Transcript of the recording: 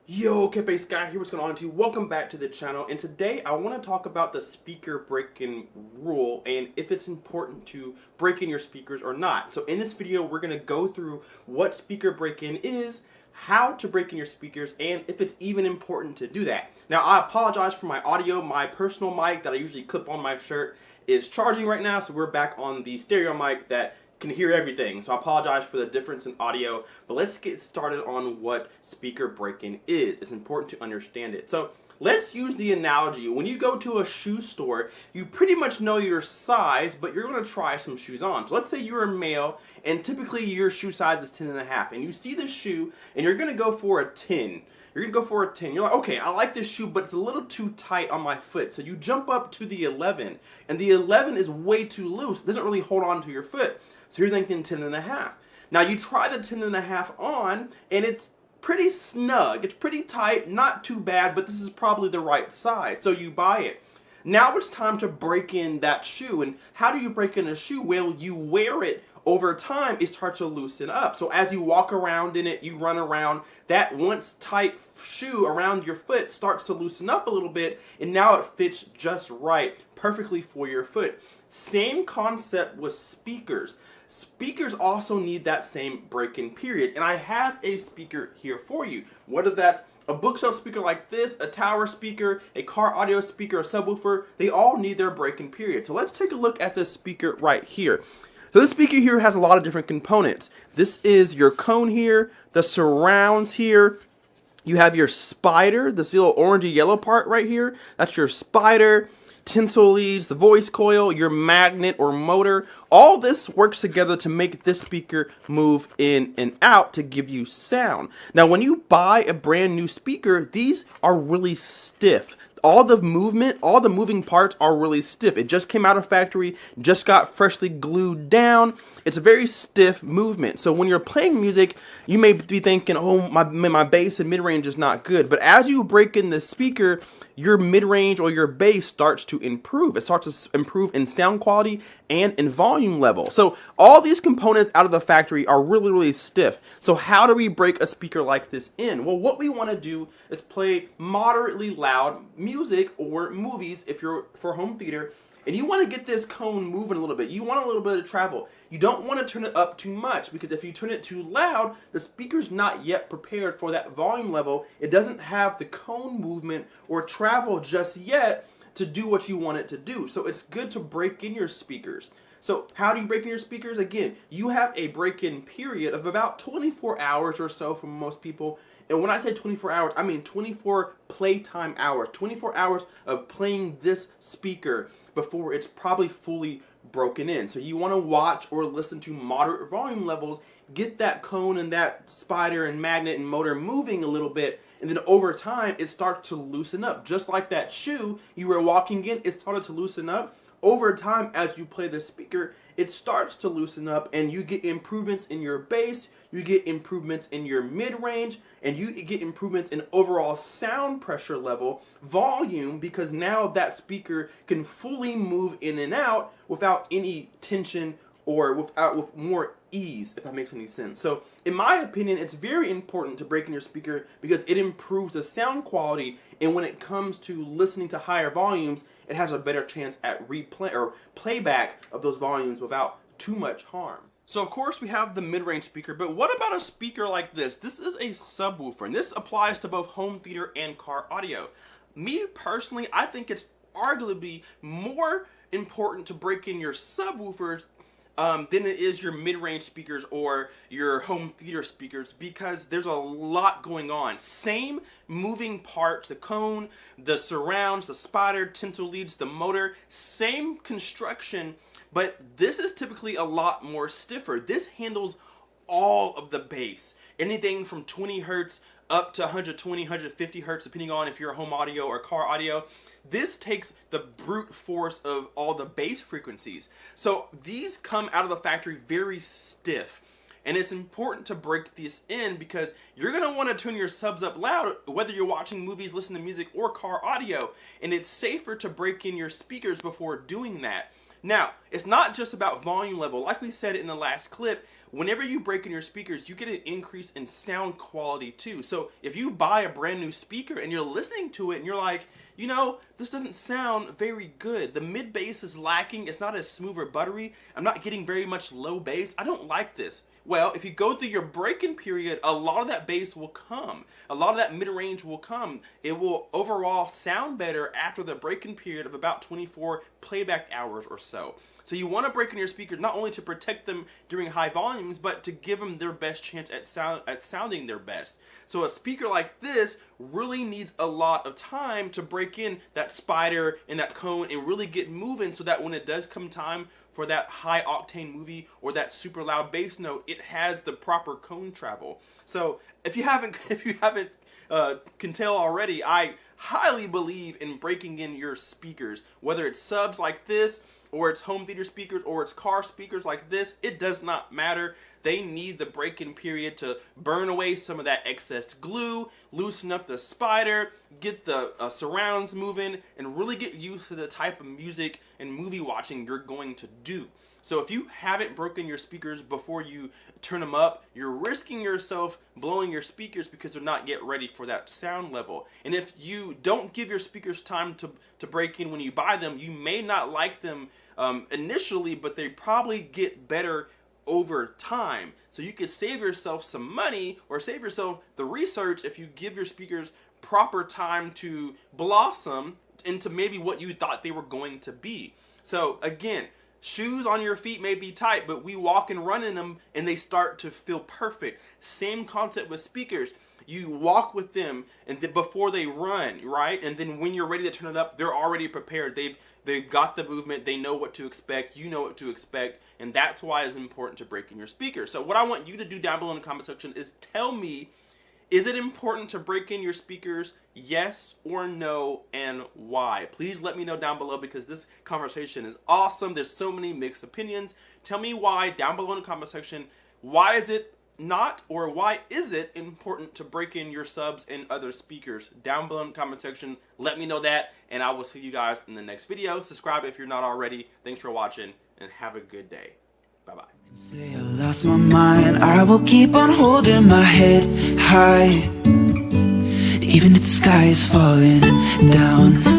Yo, Kepe Sky here, what's going on to you? Welcome back to the channel, and today I want to talk about the speaker break-in rule and if it's important to break in your speakers or not. So in this video, we're going to go through what speaker break-in is, how to break in your speakers, and if it's even important to do that. Now, I apologize for my audio. My personal mic that I usually clip on my shirt is charging right now, so we're back on the stereo mic that can hear everything. So I apologize for the difference in audio, but let's get started on what speaker break-in is. It's important to understand it. So let's use the analogy. When you go to a shoe store, you pretty much know your size, but you're going to try some shoes on. So let's say you're a male and typically your shoe size is 10.5, and you see this shoe and you're going to go for a 10. You're going to go for a 10. You're like, okay, I like this shoe, but it's a little too tight on my foot. So you jump up to the 11, and the 11 is way too loose. It doesn't really hold on to your foot. So you're thinking 10.5. Now you try the 10.5 on, and it's pretty snug. It's pretty tight, not too bad, but this is probably the right size. So you buy it. Now it's time to break in that shoe. And how do you break in a shoe? Well, you wear it. Over time, it starts to loosen up. So as you walk around in it, you run around, that once tight shoe around your foot starts to loosen up a little bit, and now it fits just right, perfectly for your foot. Same concept with speakers. Speakers also need that same break-in period, and I have a speaker here for you. Whether that's a bookshelf speaker like this, a tower speaker, a car audio speaker, a subwoofer, they all need their break-in period. So let's take a look at this speaker right here. So this speaker here has a lot of different components. This is your cone here, the surrounds here. You have your spider, this little orangey yellow part right here. That's your spider. Tinsel leads, the voice coil, your magnet or motor. All this works together to make this speaker move in and out to give you sound. Now, when you buy a brand new speaker, these are really stiff. All the movement, all the moving parts are really stiff. It just came out of factory, just got freshly glued down. It's a very stiff movement. So when you're playing music, you may be thinking, oh, my bass and mid-range is not good. But as you break in the speaker, your mid-range or your bass starts to improve. It starts to improve in sound quality and in volume level. So all these components out of the factory are really, really stiff. So how do we break a speaker like this in? Well, what we want to do is play moderately loud music or movies if you're for home theater, and you want to get this cone moving a little bit. You want a little bit of travel. You don't want to turn it up too much, because if you turn it too loud, the speaker's not yet prepared for that volume level. It doesn't have the cone movement or travel just yet to do what you want it to do. So it's good to break in your speakers. So how do you break in your speakers? Again, you have a break-in period of about 24 hours or so for most people. And when I say 24 hours, I mean 24 playtime hours. 24 hours of playing this speaker before it's probably fully broken in. So you want to watch or listen to moderate volume levels, get that cone and that spider and magnet and motor moving a little bit, and then over time it starts to loosen up. Just like that shoe you were walking in, it started to loosen up. Over time, as you play the speaker, it starts to loosen up, and you get improvements in your bass, you get improvements in your mid-range, and you get improvements in overall sound pressure level, volume, because now that speaker can fully move in and out without any tension or with more ease, if that makes any sense. So in my opinion, it's very important to break in your speaker because it improves the sound quality, and when it comes to listening to higher volumes, it has a better chance at replay or playback of those volumes without too much harm. So of course we have the mid-range speaker, but what about a speaker like this? This is a subwoofer, and this applies to both home theater and car audio. Me personally, I think it's arguably more important to break in your subwoofers than it is your mid-range speakers or your home theater speakers, because there's a lot going on. Same moving parts, the cone, the surrounds, the spider, tinsel leads, the motor, same construction, but this is typically a lot more stiffer. This handles all of the bass, anything from 20 hertz up to 120, 150 hertz, depending on if you're home audio or car audio. This takes the brute force of all the bass frequencies. So these come out of the factory very stiff. And it's important to break this in because you're going to want to turn your subs up loud, whether you're watching movies, listening to music, or car audio. And it's safer to break in your speakers before doing that. Now, it's not just about volume level. Like we said in the last clip, whenever you break in your speakers, you get an increase in sound quality too. So if you buy a brand new speaker and you're listening to it and you're like, you know, this doesn't sound very good. The mid bass is lacking. It's not as smooth or buttery. I'm not getting very much low bass. I don't like this. Well, if you go through your break-in period, a lot of that bass will come. A lot of that mid-range will come. It will overall sound better after the break-in period of about 24 playback hours or so. So you want to break in your speakers not only to protect them during high volumes, but to give them their best chance at sounding their best. So a speaker like this really needs a lot of time to break in that spider and that cone and really get moving, so that when it does come time for that high octane movie or that super loud bass note, it has the proper cone travel. So if you haven't can tell already, I highly believe in breaking in your speakers, whether it's subs like this, or it's home theater speakers, or it's car speakers like this. It does not matter. They need the break-in period to burn away some of that excess glue, loosen up the spider, get the surrounds moving, and really get used to the type of music and movie watching you're going to do. So if you haven't broken your speakers before you turn them up, you're risking yourself blowing your speakers because they're not yet ready for that sound level. And if you don't give your speakers time to break in when you buy them, you may not like them initially, but they probably get better over time. So you could save yourself some money or save yourself the research if you give your speakers proper time to blossom into maybe what you thought they were going to be. So again, shoes on your feet may be tight, but we walk and run in them and they start to feel perfect. Same concept with speakers. You walk with them and before they run, right? And then when you're ready to turn it up, they're already prepared. They've got the movement. They know what to expect. You know what to expect. And that's why it's important to break in your speakers. So what I want you to do down below in the comment section is tell me, is it important to break in your speakers? Yes or no, and why? Please let me know down below, because this conversation is awesome. There's so many mixed opinions. Tell me why down below in the comment section. Why is it not, or why is it important to break in your subs and other speakers? Down below in the comment section, let me know that, and I will see you guys in the next video. Subscribe if you're not already. Thanks for watching, and have a good day. Bye-bye. Say I lost my mind, I will keep on holding my head high, even if the sky is falling down.